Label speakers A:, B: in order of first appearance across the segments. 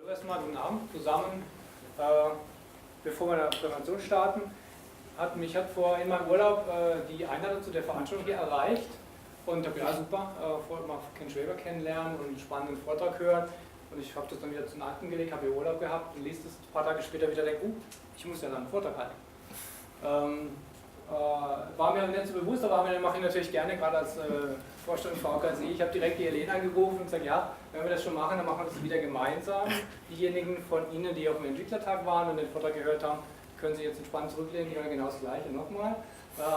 A: Erstmal guten Abend zusammen. Bevor wir in der Präsentation starten, hat in meinem Urlaub die Einladung zu der Veranstaltung hier erreicht und habe ja super, vorher mal Ken Schwaber kennenlernen und einen spannenden Vortrag hören. Und ich habe das dann wieder zu den Akten gelegt, habe hier Urlaub gehabt und liest das ein paar Tage später wieder, denke, ich muss ja dann einen Vortrag halten. War mir nicht so bewusst, aber mache ich natürlich gerne, gerade als Vorstand VKSI. Ich habe direkt die Helene angerufen und gesagt, ja, wenn wir das schon machen, dann machen wir das wieder gemeinsam. Diejenigen von Ihnen, die auf dem Entwicklertag waren und den Vortrag gehört haben, können sich jetzt entspannt zurücklehnen, die hören genau das Gleiche nochmal.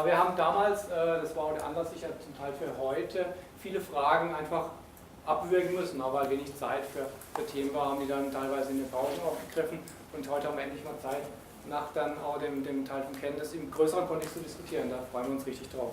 A: Wir haben damals, das war auch der Anlass sicher zum Teil für heute, viele Fragen einfach abwürgen müssen, aber wenig Zeit für Themen war, haben die dann teilweise in den Pausen aufgegriffen und heute haben wir endlich mal Zeit, nach dann auch dem Teil von Ken, das im größeren Kontext zu diskutieren. Da freuen wir uns richtig drauf.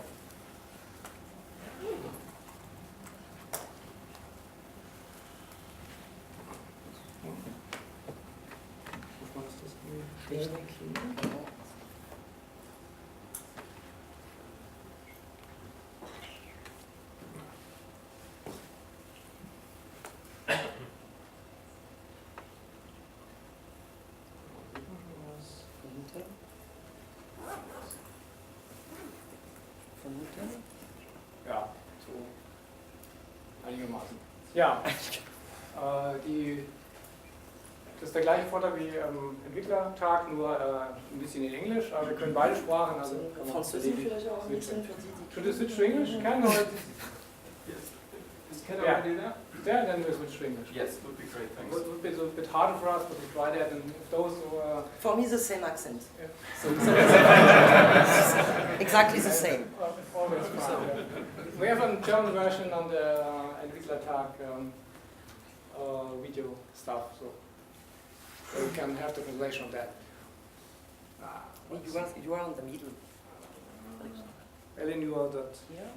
A: Ja, so einigermaßen. Ja, das ist der gleiche Vortrag wie Entwicklertag, nur ein bisschen in Englisch, aber wir können beide Sprachen. Also
B: Französisch vielleicht auch ein bisschen für die.
A: Should we switch to English? Can or
C: Is Ken already there?
A: Yeah, then we switch to English.
C: Yes, would be great, thanks.
A: It would be a bit harder for us, but we try that, and if those who
B: For me, the same accent.
A: Yeah.
B: So exactly the same.
A: Always fine. Yeah. We have a German version on the Entwicklertag video stuff, so we can have the translation of that.
B: You are on the middle.
A: Helene, you are that.
B: Here.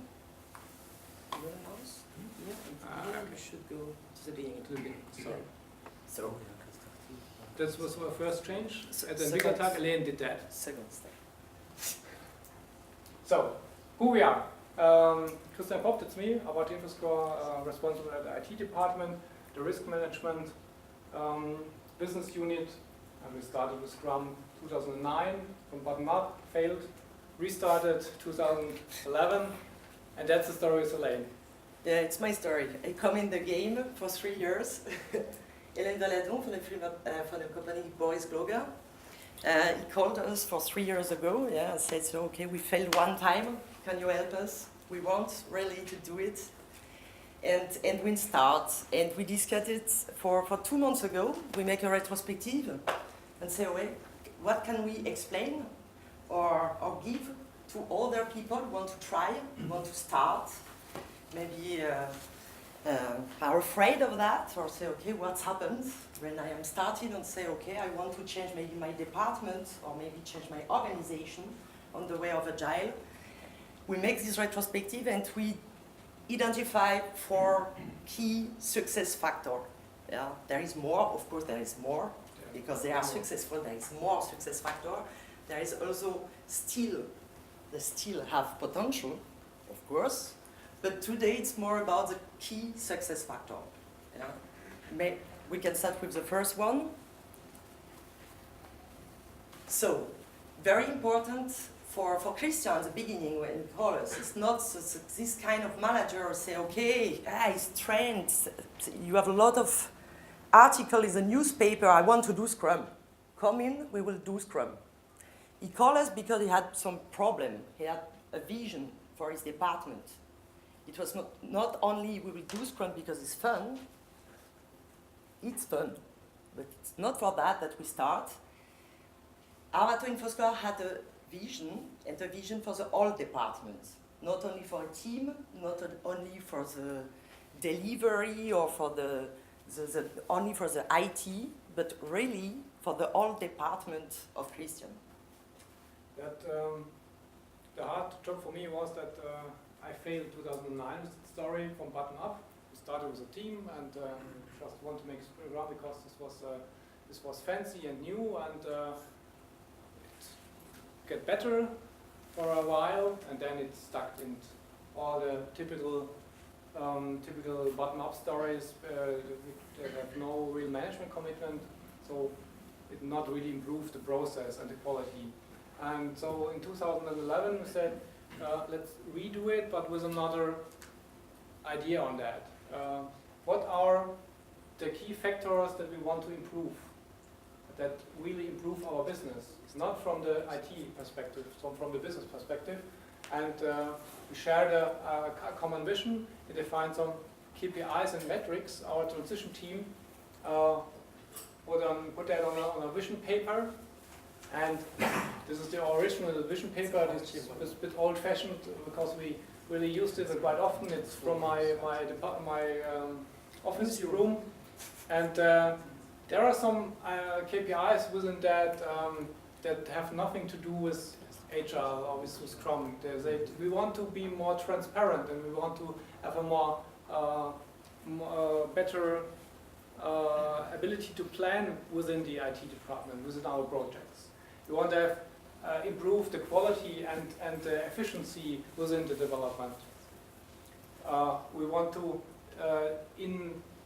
B: Your mouse. Here. And here you should go to the beginning.
A: To the beginning. Sorry.
B: So.
A: That was our first change. At the
B: Second.
A: Entwicklertag, Helene did that.
B: Second step.
A: So, who we are. Christian Popp, that's me, about infoscore, responsible at the IT department, the risk management business unit. And we started with Scrum 2009 from bottom up, failed, restarted 2011, and that's the story of Helene.
B: Yeah, it's my story. I come in the game for 3 years. Helene Valadon from the company Boris Gloger. He called us for 3 years ago, and said, so, okay, we failed one time, can you help us? We want really to do it. And we start, and we discussed it for 2 months ago. We make a retrospective and say, okay, what can we explain or give to other people who want to try, who want to start, maybe are afraid of that, or say, okay, what's happened when I am starting and say, okay, I want to change maybe my department or maybe change my organization on the way of agile. We make this retrospective and we identify 4 key success factors. Yeah, there is more, of course there is more, because they are successful, there is more success factor. There is also they still have potential, of course, but today it's more about the key success factor. Yeah? We can start with the first one. So, very important for Christian at the beginning when he called us, it's not this kind of manager who say, okay, it's trend, you have a lot of articles in the newspaper, I want to do Scrum. Come in, we will do Scrum. He called us because he had some problem. He had a vision for his department. It was not only we will do Scrum because it's fun, but it's not for that we start. Arvato infoscore had a vision, and a vision for the whole department. Not only for a team, not only for the delivery or for only for the IT, but really for the whole department of Christian.
A: That the hard job for me was that I failed 2009 with the story from bottom up. We started with a team and just want to make Scrum because this was fancy and new and it get better for a while and then it stuck in all the typical typical bottom-up stories that have no real management commitment, so it not really improved the process and the quality. And so in 2011 we said, let's redo it, but with another idea on that. What are the key factors that we want to improve, that really improve our business? Not from the IT perspective, so from the business perspective. And we shared a common vision. We defined some KPIs and metrics. Our transition team put that on a vision paper. And this is the original vision paper. It's a bit old-fashioned because we really used it quite often. It's from my office room. And there are some KPIs within that that have nothing to do with Agile or with Scrum. We want to be more transparent, and we want to have a more better ability to plan within the IT department, within our projects. We want to have improve the quality and the efficiency within the development. We want to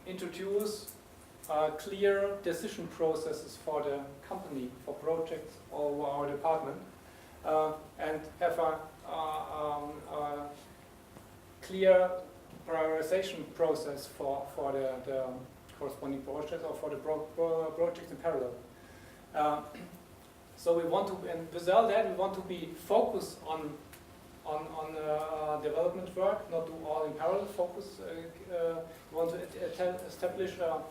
A: introduce clear decision processes for the company, for projects or our department, and have a clear prioritization process for the corresponding projects or for the projects in parallel. So we want to, and with all that, we want to be focused on development work, not do all in parallel focus. We want to establish a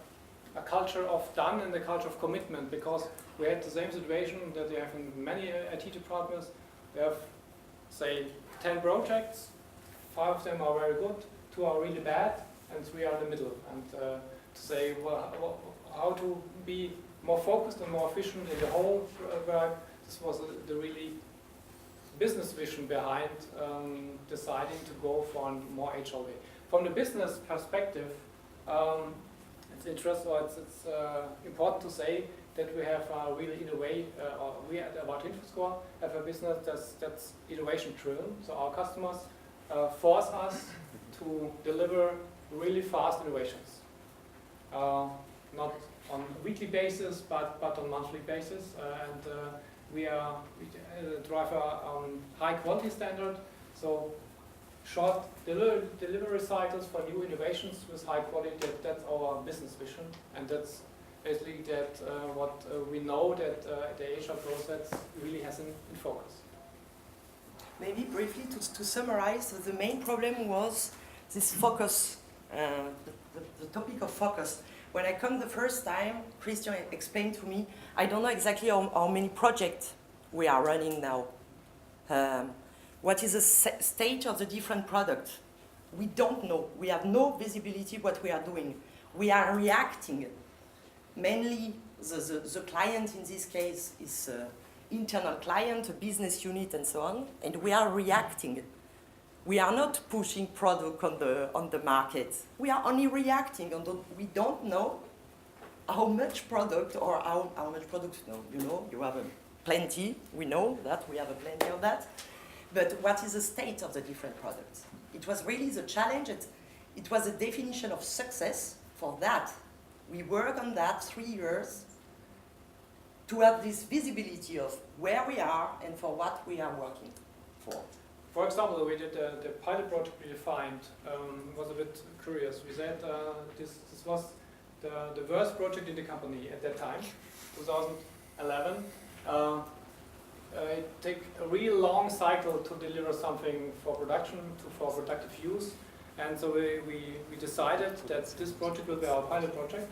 A: culture of done and a culture of commitment, because we had the same situation that we have in many IT departments. We have, say, 10 projects, 5 of them are very good, 2 are really bad, and 3 are in the middle. And to say, well, how to be more focused and more efficient in the whole work, this was the really business vision behind deciding to go for a more agile way. From the business perspective, it's interesting. It's important to say that we have really innovate. We at arvato infoscore have a business that's innovation driven. So our customers force us to deliver really fast innovations, not on a weekly basis, but on a monthly basis. We drive a high quality standard. So short delivery cycles for new innovations with high quality, that's our business vision, and that's basically what we know that the Agile process really has in focus.
B: Maybe briefly to summarize, the main problem was this focus, the topic of focus. When I come the first time, Christian explained to me, I don't know exactly how many projects we are running now. What is the state of the different products? We don't know. We have no visibility what we are doing. We are reacting. Mainly, the client in this case is internal client, a business unit, and so on. And we are reacting. We are not pushing product on the market. We are only reacting. We don't know how much product or how much product. No, you have plenty. We know that we have plenty of that. But what is the state of the different products? It was really the challenge. It was a definition of success for that. We worked on that 3 years to have this visibility of where we are and for what we are working for.
A: For example, we did the pilot project we defined was a bit curious. We said this was the worst project in the company at that time, 2011. It takes a real long cycle to deliver something for production, for productive use. And so we decided that this project will be our pilot project.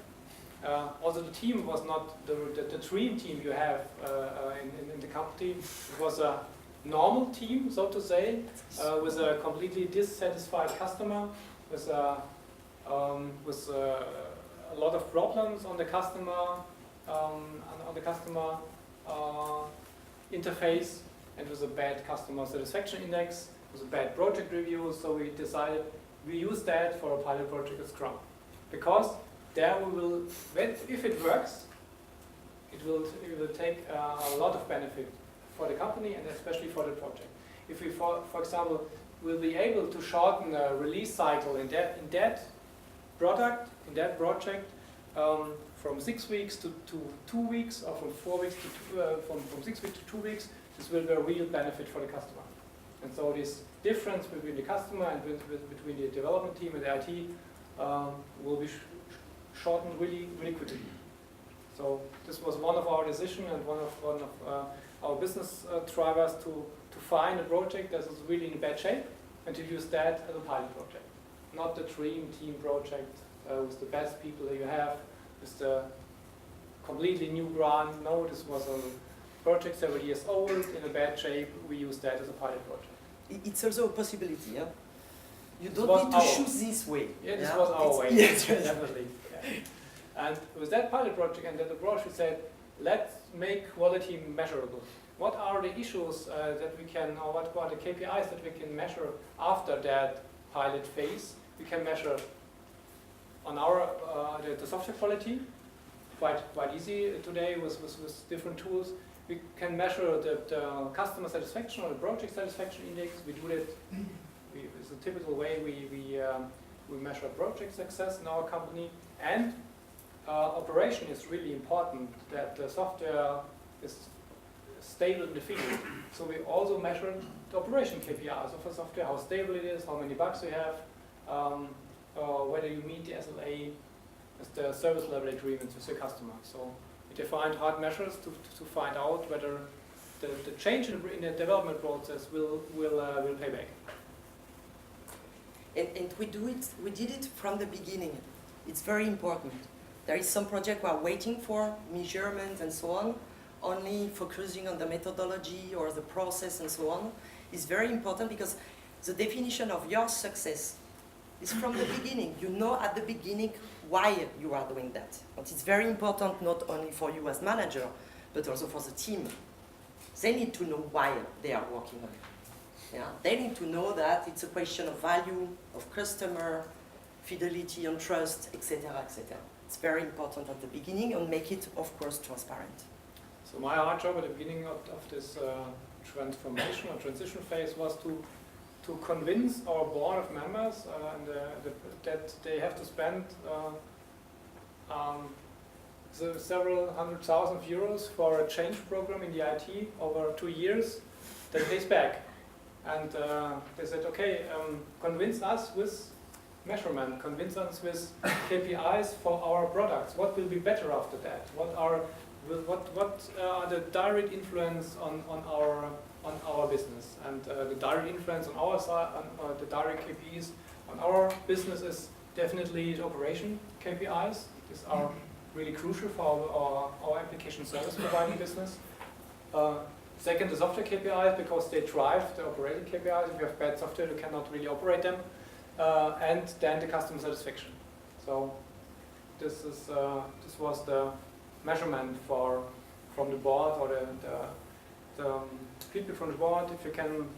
A: Also the team was not the dream team you have in the company. It was a normal team, so to say, with a completely dissatisfied customer, with a lot of problems on the customer interface, and with a bad customer satisfaction index, with a bad project review. So we decided we use that for a pilot project at Scrum, because there we will, if it works, it will take a lot of benefit for the company and especially for the project. if we, for example, will be able to shorten the release cycle in that product, in that project, from 6 weeks to 2 weeks, or from 4 weeks to from 6 weeks to 2 weeks, this will be a real benefit for the customer. And so this difference between the customer and between the development team and the IT will be shortened really quickly. So this was one of our decisions and one of our business drivers to find a project that is really in bad shape and to use that as a pilot project. Not the dream team project with the best people that you have, with the completely new grant. No, this was a project 7 years old, in a bad shape. We use that as a pilot project.
B: It's also a possibility, yeah? You don't need to choose this way.
A: Yeah, this was our way, yes, definitely. Yeah. And with that pilot project and that approach, we said, let's make quality measurable. What are the issues that we can, or what are the KPIs that we can measure after that pilot phase? We can measure on our the software quality, quite easy today with different tools. We can measure the customer satisfaction or the project satisfaction index. We do that. It's a typical way we measure project success in our company. And operation is really important, that the software is stable in the field. So we also measure the operation KPIs of a software, how stable it is, how many bugs you have, whether you meet the SLA, the service level agreements with your customer. So we defined hard measures to find out whether the change in the development process will pay back.
B: And we did it from the beginning. It's very important. There is some project we are waiting for measurements and so on, only focusing on the methodology or the process and so on. Is very important because the definition of your success is from the beginning. You know at the beginning why you are doing that. But it's very important not only for you as manager, but also for the team. They need to know why they are working on it. Yeah? They need to know that it's a question of value, of customer, fidelity and trust, etc., etc. It's very important at the beginning and make it, of course, transparent.
A: So my hard job at the beginning of this transformation or transition phase was to convince our board of members that they have to spend several €100,000 for a change program in the IT over 2 years that pays back. And they said, okay, convince us with measurement, convince us with KPIs for our products. What will be better after that? What are the direct influence on our business? And the direct influence on our side, on the direct KPIs on our business is definitely the operation KPIs. These are really crucial for our application service providing business. Second, the software KPIs, because they drive the operating KPIs. If you have bad software, you cannot really operate them. And then the customer satisfaction. So this was the measurement from the board, or the people from the board. If you can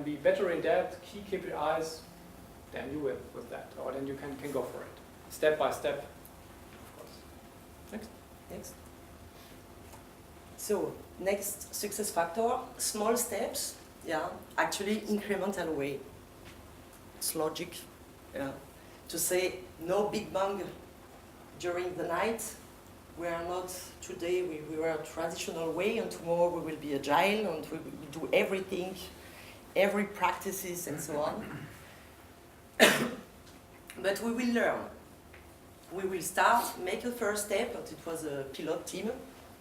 A: be better in that key KPIs, then you will with that, or then you can go for it step by step. Of course.
B: Next. So next success factor: small steps. Yeah, actually incremental way. It's logic, yeah. To say no big bang during the night. We are not today. We were a traditional way, and tomorrow we will be agile, and we do everything, every practices and so on. But we will learn. We will start, make a first step. And it was a pilot team.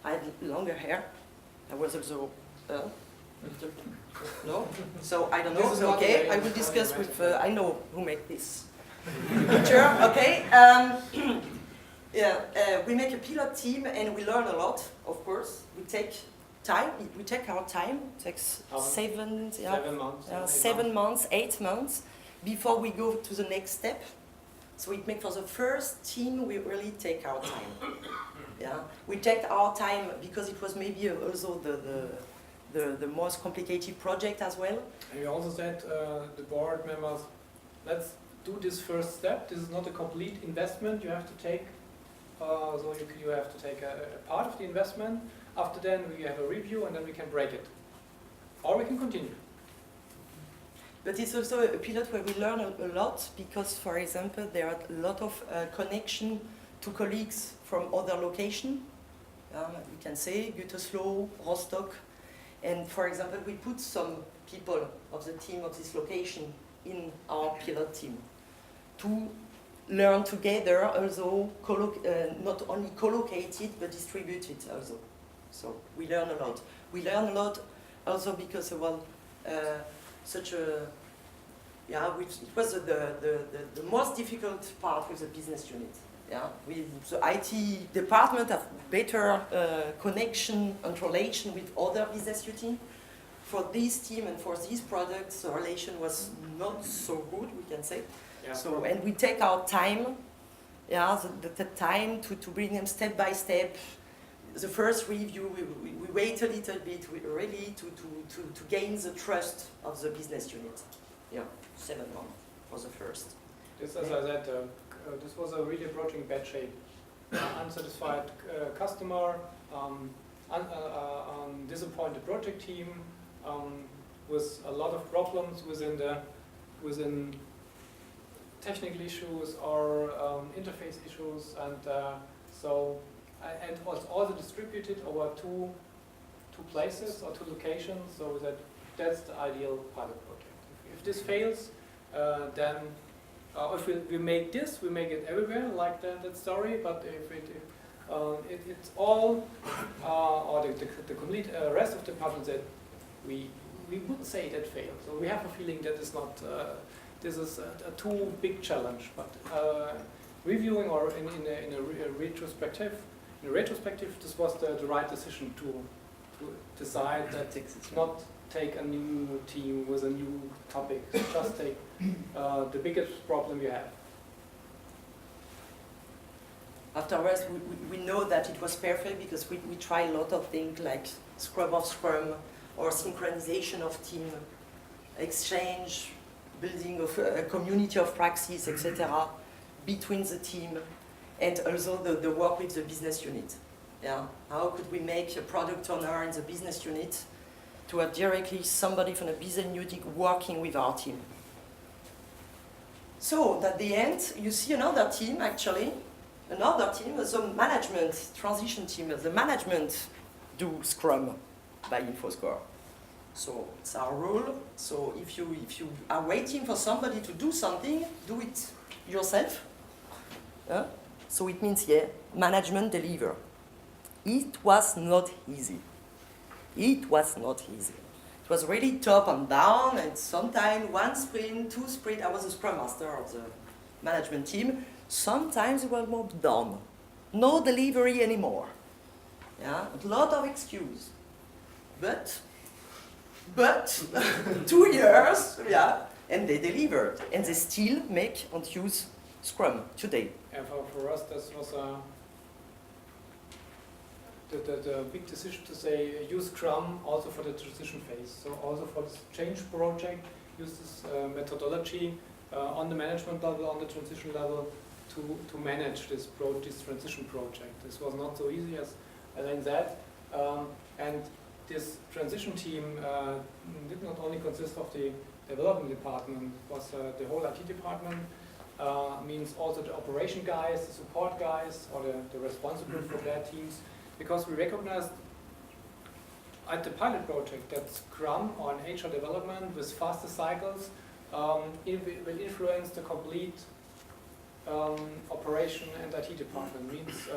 B: I had longer hair. I was also. No? So I don't know. So, okay, I will discuss with, I know who made this picture, okay? We make a pilot team and we learn a lot, of course. We take time, we take our time. It takes 7 months, 8 months before we go to the next step. So it makes for the first team, we really take our time. Yeah, we take our time because it was maybe also the most complicated project as well.
A: And we also said the board members, let's do this first step. This is not a complete investment you have to take. So you have to take a part of the investment. After then we have a review and then we can break it. Or we can continue.
B: But it's also a pilot where we learn a lot because, for example, there are a lot of connection to colleagues from other locations. We can say Gütersloh, Rostock, and for example, we put some people of the team of this location in our pilot team to learn together, also not only co-located but distributed also. So we learn a lot. We learn a lot also because such a it was the most difficult part with the business unit. Yeah, the IT department have better connection and relation with other business units. For this team and for these products, the relation was not so good, we can say.
A: Yeah.
B: So, and we take our time, the time to bring them step by step. The first review, we wait a little bit, really to gain the trust of the business unit. Yeah, 7 months for the first.
A: This, as I said, this was a really approaching bad shape. Unsatisfied customer, disappointed project team, with a lot of problems within technical issues or interface issues, and and was also distributed over two places or 2 locations, so that's the ideal pilot project. If this fails, then if we make this, we make it everywhere, like that story, but if it's all, or the complete rest of the department that we would say that failed. So we have a feeling that is not, this is a too big challenge, but reviewing or in a retrospective, this was the right decision to decide that not take a new team with a new topic, just take the biggest problem you have.
B: Afterwards, we know that it was perfect because we try a lot of things like Scrum of Scrum or synchronization of team, exchange, building of a community of practice, etc. between the team, and also the work with the business unit. Yeah, how could we make a product owner in the business unit to have directly somebody from the business unit working with our team? So at the end, you see another team actually, the management transition team. The management do Scrum by infoscore. So it's our rule. So if you are waiting for somebody to do something, do it yourself. So it means, management deliver. It was not easy. It was not easy. It was really top and down, and sometimes 1 sprint, 2 sprint. I was a scrum master of the management team. Sometimes it was more down. No delivery anymore. Yeah, a lot of excuse. But 2 years, and they delivered, and they still make and use Scrum today.
A: And for us, this was the big decision to say use Scrum also for the transition phase. So also for this change project, use this methodology on the management level, on the transition level, to manage this transition project. This was not so easy as Helene said, and this transition team did not only consist of the development department, it was the whole IT department, means also the operation guys, the support guys, or the responsible for their teams, because we recognized at the pilot project that Scrum or an HR development with faster cycles will influence the complete operation and IT department. Means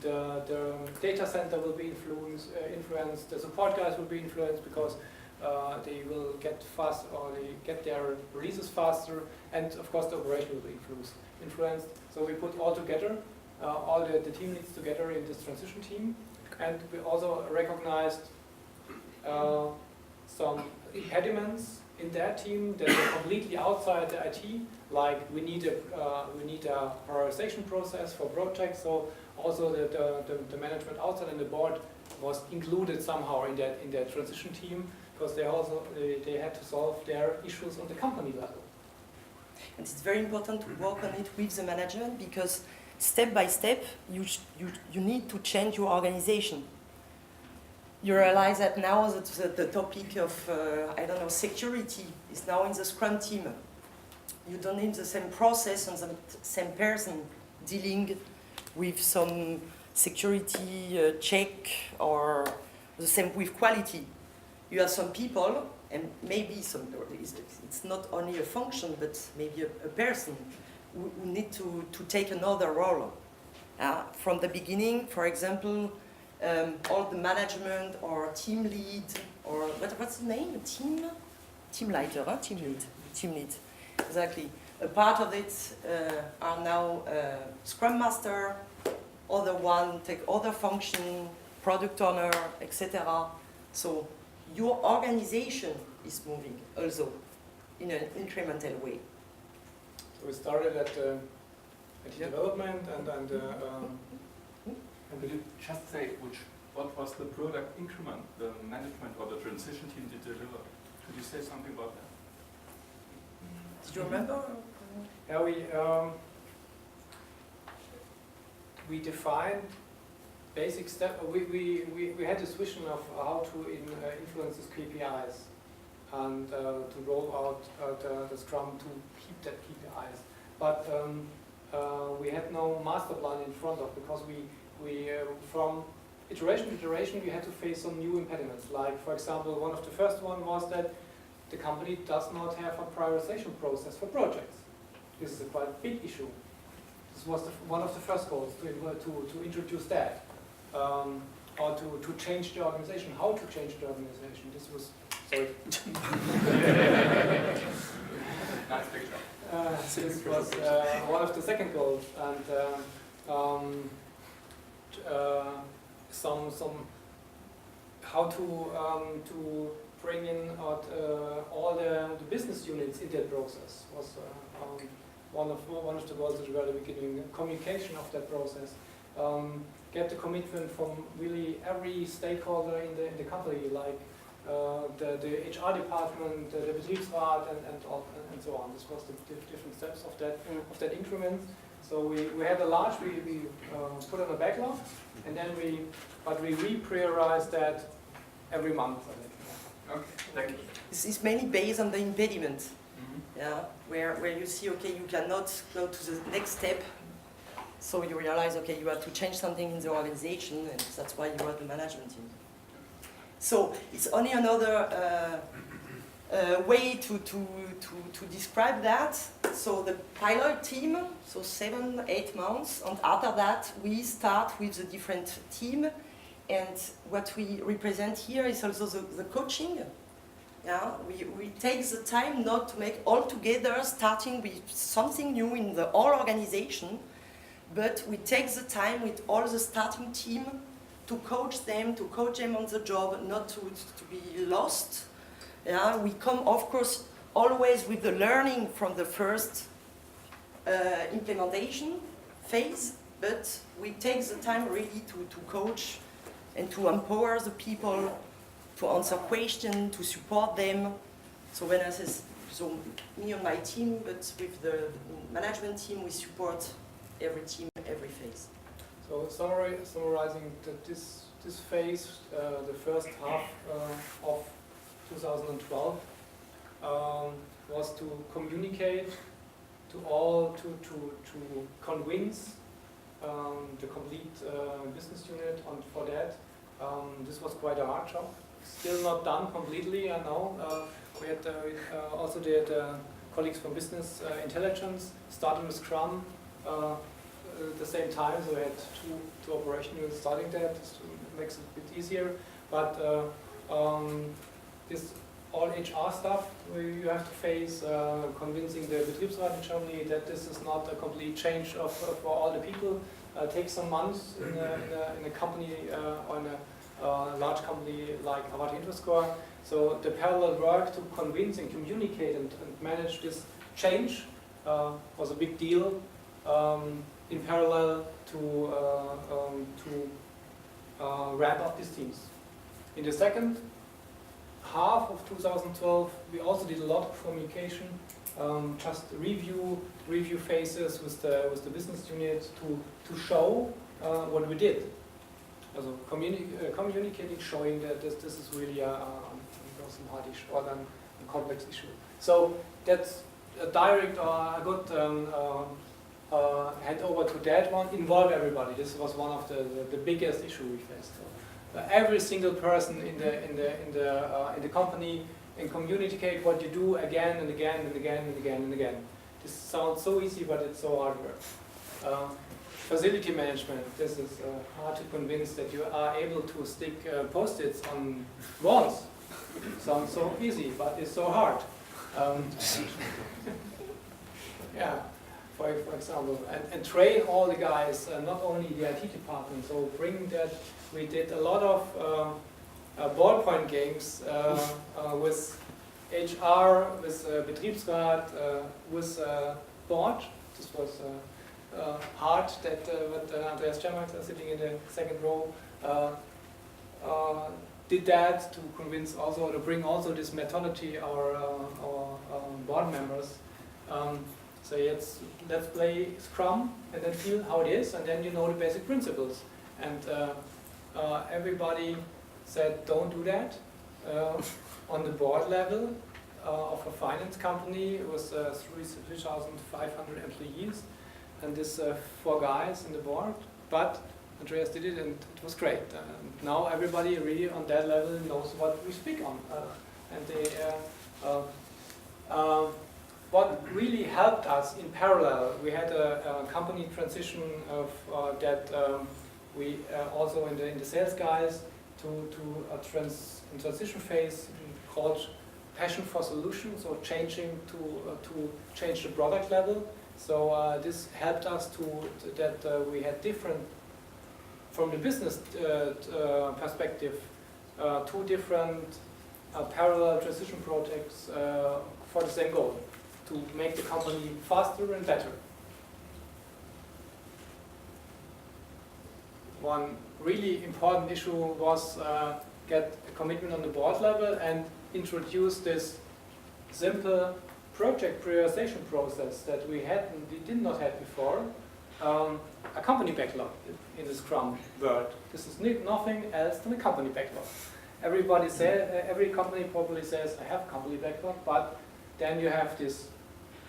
A: the data center will be influenced, the support guys will be influenced because they will get fast, or they get their releases faster, and of course the operation will be influenced. So we put all together, all the team leads together in this transition team, and we also recognized some impediments in their team that are completely outside the IT. Like we need a prioritization process for projects. So also the management outside and the board was included somehow in that transition team, because they had to solve their issues on the company level.
B: And it's very important to work on it with the management, because step by step you need to change your organization. you realize that now the topic of, I don't know, security is now in the Scrum team. You don't need the same process and the same person dealing with some security check or the same with quality. You have some people, and maybe it's not only a function, but maybe a person who need to take another role. From the beginning, for example, all the management or team lead, or what's the name? Team leader, huh? Team lead, exactly. A part of it are now Scrum Master, other one take other function, product owner, etc. So your organization is moving also in an incremental way.
A: So we started at development and
C: Will you just say what was the product increment the management or the transition team did deliver? Could you say something about that?
B: Did you remember?
A: Yeah, we defined basic step. We had this vision of how to influence these KPIs and to roll out the Scrum to keep that KPIs. But we had no master plan in front of, because we from iteration to iteration we had to face some new impediments. Like, for example, one of the first one was that the company does not have a prioritization process for projects. This is a quite big issue. This was one of the first goals, to introduce that, or to change the organization. How to change the organization? This was, sorry.
C: Nice picture.
A: This was one of the second goals, and some how to bring in all the business units in that process was one of the goals at the very beginning. Communication of that process, get the commitment from really every stakeholder in the company, like the HR department, the Betriebsrat, and so on. This was the different steps of that increment. So we had a large, we put on a backlog, and then we reprioritized that every month.
C: Okay, thank you.
B: This is mainly based on the impediment, yeah, where you see, okay, you cannot go to the next step, so you realize, okay, you have to change something in the organization, and that's why you have the management team. So it's only another way to describe that. So the pilot team, so 7-8 months, and after that we start with the different team, and what we represent here is also the coaching. Yeah, we take the time not to make all together starting with something new in the whole organization, but we take the time with all the starting team to coach them on the job, not to be lost. Yeah, we come, of course, always with the learning from the first implementation phase, but we take the time really to coach and to empower the people, to answer questions, to support them. So when I say, so me and my team, but with the management team, we support every team, every phase.
A: So summarizing this phase, the first half of 2012 was to communicate to all, to convince the complete business unit, and for that this was quite a hard job. Still not done completely, I know. We had also the colleagues from business intelligence starting with Scrum at the same time, so we had two operation units starting that. This makes it a bit easier, but this all HR stuff you have to face, convincing the Betriebsrat in Germany that this is not a complete change for all the people. Takes some months in a company or in a large company like arvato infoscore. So the parallel work to convince and communicate and manage this change was a big deal. In parallel to ramp up these teams. In the second half of 2012, we also did a lot of communication, just review phases with the business unit to show what we did. also communicating, showing that this is really a smart issue or then a complex issue. So that's a direct or a good hand over to that one. Involve everybody. This was one of the biggest issue we faced. So, every single person in the company and communicate what you do again and again and again and again and again. This sounds so easy, but it's so hard work. Facility management. This is hard to convince that you are able to stick post-its on walls. Sounds so easy, but it's so hard. Yeah, for example, and train all the guys, not only the IT department. So bring that. We did a lot of ballpoint games with HR, with Betriebsrat, with board. This was hard. That what Andreas Czermak, sitting in the second row, did that to convince also to bring also this methodology our board members. So let's play Scrum and then feel how it is, and then you know the basic principles. And everybody said don't do that. On the board level of a finance company, it was 3,500 employees, and this 4 guys in the board. But Andreas did it, and it was great. Now everybody really on that level knows what we speak on, and they. What really helped us in parallel, we had a company transition of that we also in the sales guys to a transition phase called passion for solutions, or changing to change the product level. So this helped us to that we had different, from the business perspective, 2 different parallel transition projects for the same goal, to make the company faster and better. One really important issue was get a commitment on the board level and introduce this simple project prioritization process that we did not have before. A company backlog in the Scrum world. This is nothing else than a company backlog. Every company probably says, I have a company backlog, but then you have this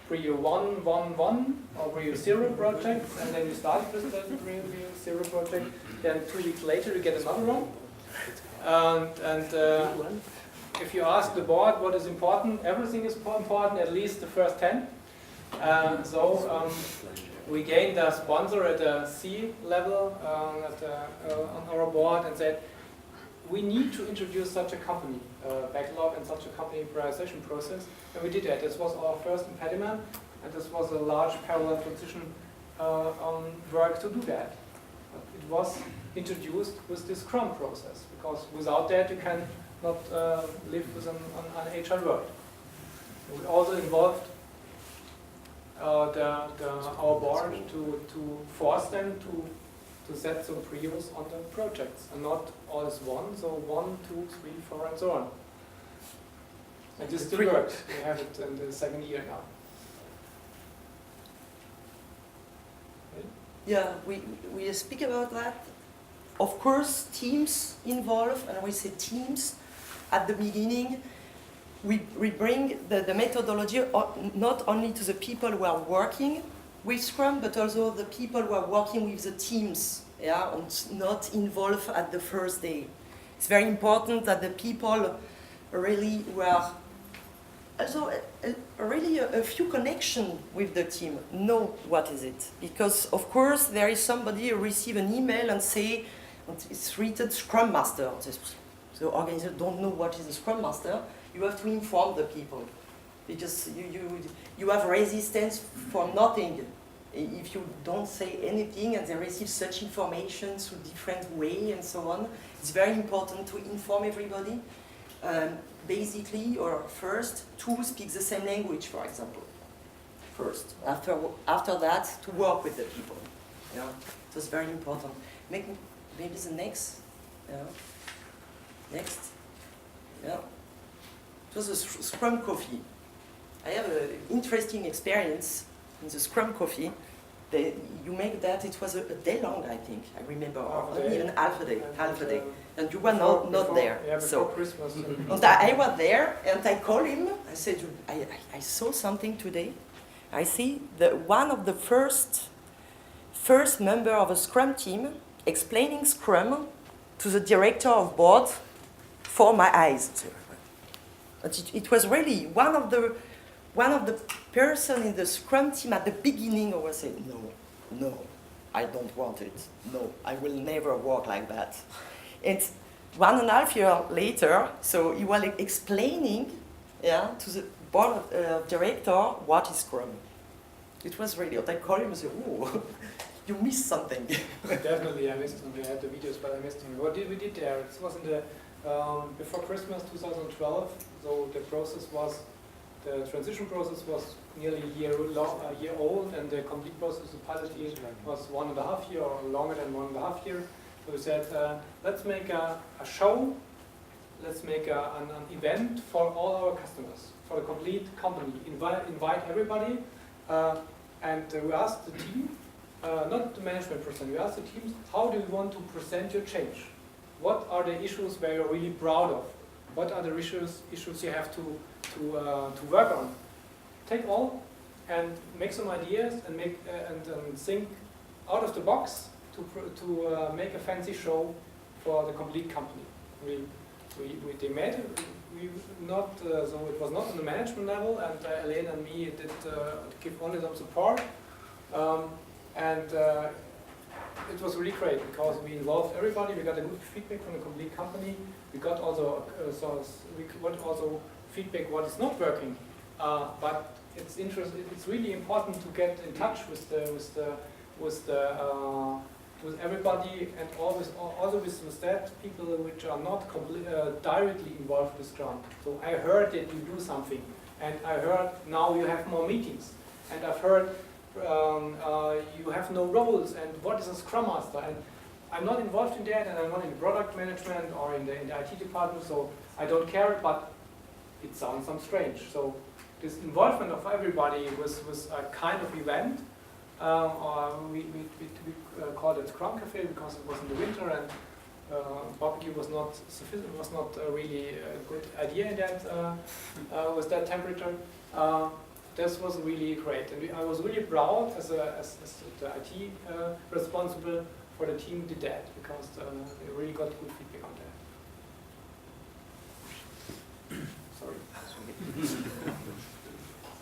A: Prio 1, 1, 1, or Prio 0 project, and then you start with the Prio 0 project, then 2 weeks later you get another one. And if you ask the board what is important, everything is important, at least the first 10. We gained a sponsor at the C level on our board and said, we need to introduce such a company backlog and such a company prioritization process. And we did that. This was our first impediment, and this was a large parallel transition work to do that. But it was introduced with this Scrum process, because without that you can not live with an agile world. We also involved our board to force them to set some prios on the projects, and not all is one, so 1, 2, 3, 4, and so on. And this still works. We have it in the 2nd year now.
B: Yeah, we speak about that. Of course, teams involved, and we say teams at the beginning. We bring the methodology not only to the people who are working with Scrum, but also the people who are working with the teams, yeah, and not involved at the first day. It's very important that the people really were also really a few connection with the team know what is it. Because of course there is somebody who receive an email and say, it's written Scrum Master. The organizer don't know what is a Scrum Master. You have to inform the people, because you have resistance for nothing if you don't say anything and they receive such information through different way and so on. It's very important to inform everybody. Basically, or first, to speak the same language, for example. First, after that, to work with the people. Yeah, it was very important. Maybe the next. Yeah. Next. Yeah. It was a Scrum coffee. I have an interesting experience in the Scrum coffee. You make that, it was a day long, I think, I remember,
A: Half a
B: or
A: day.
B: even half a day,
A: And,
B: and you were not there.
A: Yeah, before
B: So,
A: Christmas.
B: and I was there, and I called him, I said, I saw something today. I see one of the first member of a Scrum team explaining Scrum to the director of board for my eyes. It was really one of the person in the Scrum team at the beginning who was saying, no, I don't want it. No, I will never work like that. And 1.5 years later, so he was explaining to the board director what is Scrum. It was really, I called him and said, oh, you missed something.
A: Definitely, I missed something. I had the videos, but I missed something. What did we did there? It was in the before Christmas 2012. So the transition process was nearly a year old, and the complete process of pilot year was 1.5 years or longer than 1.5 years. So we said, let's make a show, let's make an event for all our customers, for the complete company. Invite everybody, and we asked the team, not the management person, we asked the teams, how do you want to present your change? What are the issues where you're really proud of? What are the issues you have to work on? Take all and make some ideas and think out of the box to make a fancy show for the complete company. They made it. So it was not on the management level, and Helene and me did give only some support, and it was really great because we involved everybody. We got a good feedback from the complete company. We got also feedback what is not working, but it's interesting. It's really important to get in touch with everybody, and also with that people which are not directly involved with Scrum. So I heard that you do something, and I heard now you have more meetings, and I've heard you have no roles, and what is a Scrum Master? And I'm not involved in that, and I'm not in product management or in the IT department, so I don't care, but it sounds some strange. So this involvement of everybody was a kind of event. We called it Scrum Cafe because it was in the winter, and barbecue was not sufficient. Was not really a good idea in that with that temperature. This was really great, and I was really proud as the IT responsible for the team did that, because they really got good feedback on that. Sorry.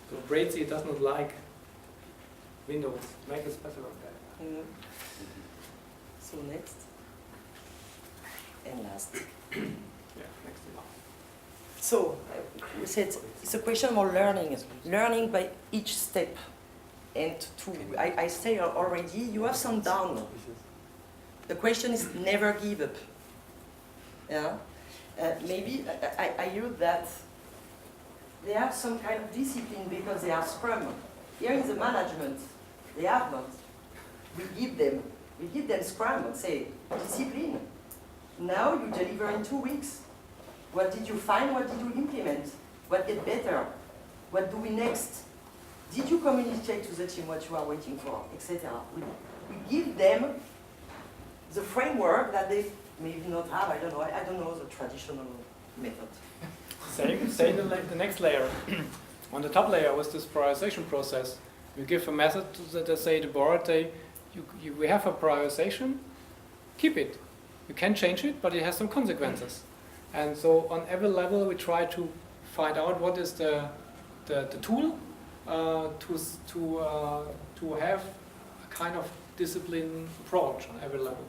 A: So Brazy does not like Windows. Make it better on that.
B: So next and last.
A: Yeah, next and last.
B: So we said it's a question of learning by each step. And I say already, you have some down. The question is never give up. Yeah. Maybe I hear that they have some kind of discipline because they are Scrum. Here in the management, they have not. We give them Scrum and say, discipline. Now you deliver in 2 weeks. What did you find? What did you implement? What get better? What do we next? Did you communicate to the team what you are waiting for, etc.? We give them the framework that they maybe not have. I don't know the traditional method.
A: Same the next layer. On the top layer was this prioritization process. You give a method that they say the board, we have a prioritization, keep it. You can change it, but it has some consequences. And so on every level we try to find out what is the tool to have a kind of disciplined approach on every level.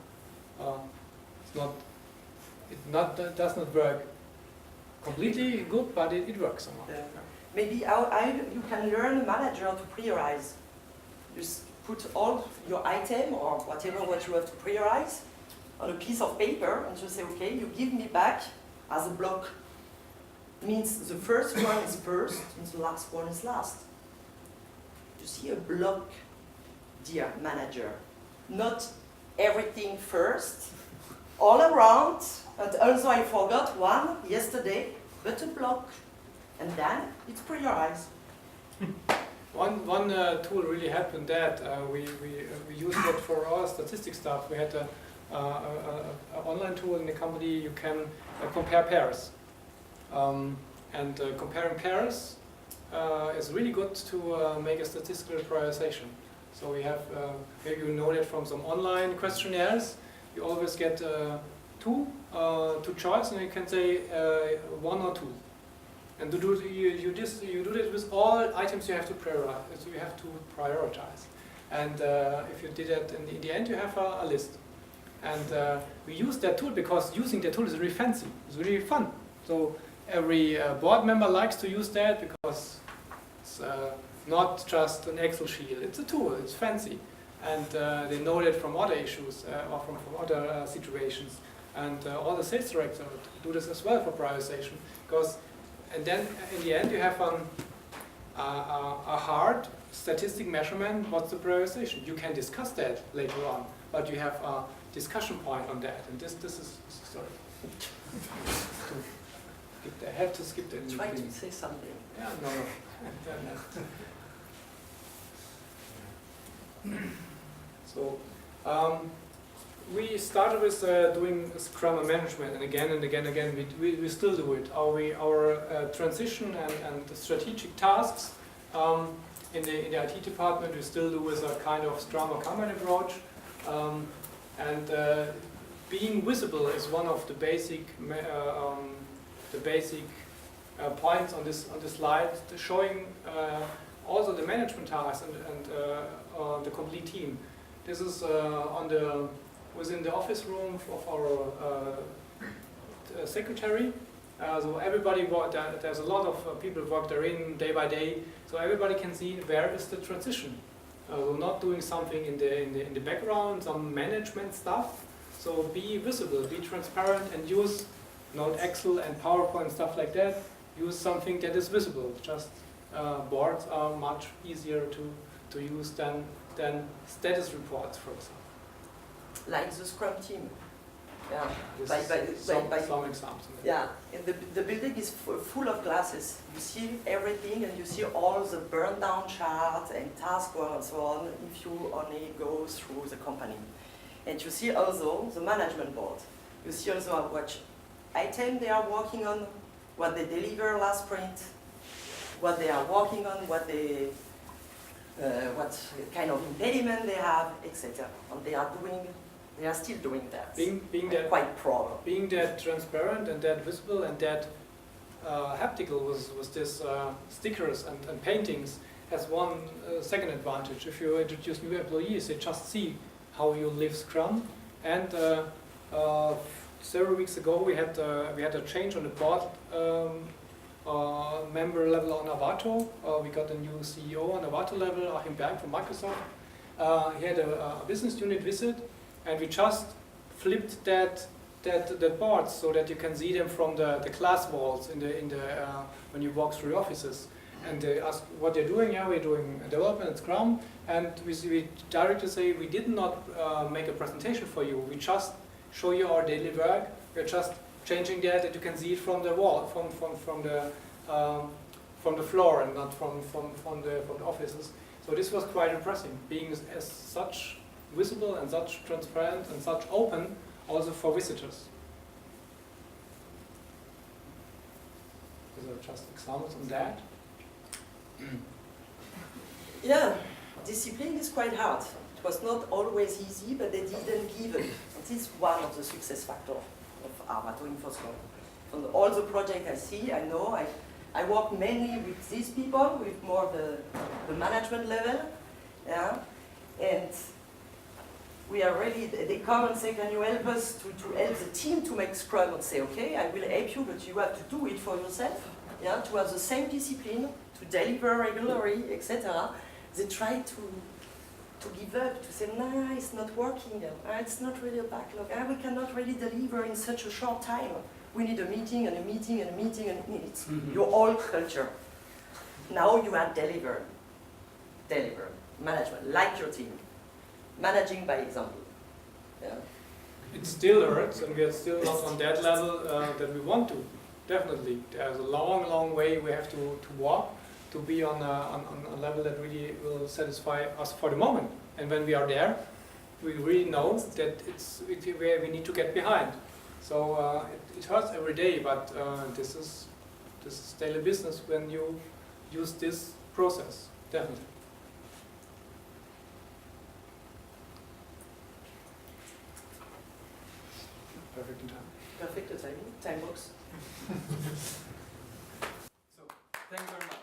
A: It does not work completely good, but it works somehow.
B: Yeah. Maybe you can learn a manager to prioritize. You put all your item or whatever what you have to prioritize on a piece of paper, and you say, okay, you give me back as a block. Means the first one is first, and the last one is last. You see a block, dear manager. Not everything first, all around, and also I forgot one yesterday, but a block. And then it's prioritized.
A: One tool really helped in that. We used it for our statistics stuff. We had an online tool in the company. You can compare pairs. Comparing pairs is really good to make a statistical prioritization. So we have, maybe you know that from some online questionnaires, you always get two choice, and you can say 1 or 2. And you do it with all items you have to prioritize. You have to prioritize. And if you did it in the end, you have a list. And we use that tool because using that tool is really fancy. It's really fun. So every board member likes to use that because it's not just an Excel sheet. It's a tool. It's fancy. And they know that from other issues or from other situations. And all the sales directors do this as well for prioritization. And then in the end you have a hard statistic measurement. What's the prioritization? You can discuss that later on, but you have a discussion point on that. And this is sorry. I have to skip that.
B: Try to say something.
A: Yeah, no. So. We started with doing Scrum management, and again, we still do it. Our transition and the strategic tasks in the IT department, we still do with a kind of Scrum or Kanban approach. Being visible is one of the basic points on this slide, showing also the management tasks and the complete team. This is within the office room of our secretary. So everybody, there's a lot of people work there in day by day. So everybody can see where is the transition. We're not doing something in the background, some management stuff. So be visible, be transparent, and use not Excel and PowerPoint stuff like that. Use something that is visible. Just boards are much easier to use than status reports, for example.
B: Like the Scrum team. Yeah.
A: Some examples.
B: Yeah, and the building is full of glasses. You see everything, and you see all the burn down charts and task work and so on if you only go through the company. And you see also the management board. You see also what item they are working on, what they deliver last sprint, what they are working on, what kind of impediment they have, etc. And they are still doing that.
A: Being that
B: quite proud.
A: Being that transparent and that visible and that haptical with this stickers and paintings has one second advantage. If you introduce new employees, they just see how you live Scrum. And several weeks ago we had a change on the board member level on arvato. We got a new CEO on arvato level, Achim Berg from Microsoft. He had a business unit visit, and we just flipped that board so that you can see them from the glass walls when you walk through the offices. And they ask what they're doing. Yeah, we're doing development and Scrum, and we directly say we did not make a presentation for you. We just show you our daily work. We're just changing that you can see it from the wall, from the floor, and not from the offices. So this was quite impressive, being as such visible and such transparent and such open also for visitors. These are just examples on that.
B: Yeah, discipline is quite hard. It was not always easy, but they didn't give it. It is one of the success factors of arvato infoscore. From all the projects I see, I know, I work mainly with these people, with more the management level, yeah, and we are really, they come and say, can you help us to help the team to make Scrum, and say, okay, I will help you, but you have to do it for yourself, yeah, to have the same discipline, to deliver regularly, etc. They try to give up, to say, nah, it's not working, it's not really a backlog, we cannot really deliver in such a short time. We need a meeting and a meeting and a meeting, and it's your whole culture. Now you are deliver, management, like your team, managing by example. Yeah.
A: It still hurts, and we are still not on that level that we want to. Definitely, there's a long way we have to walk. to be on a level that really will satisfy us for the moment. And when we are there, we really know that it's where we need to get behind. So it hurts every day, but this is daily business when you use this process, definitely. Perfect in time.
B: Perfect timing, time box.
A: So, thank you very much.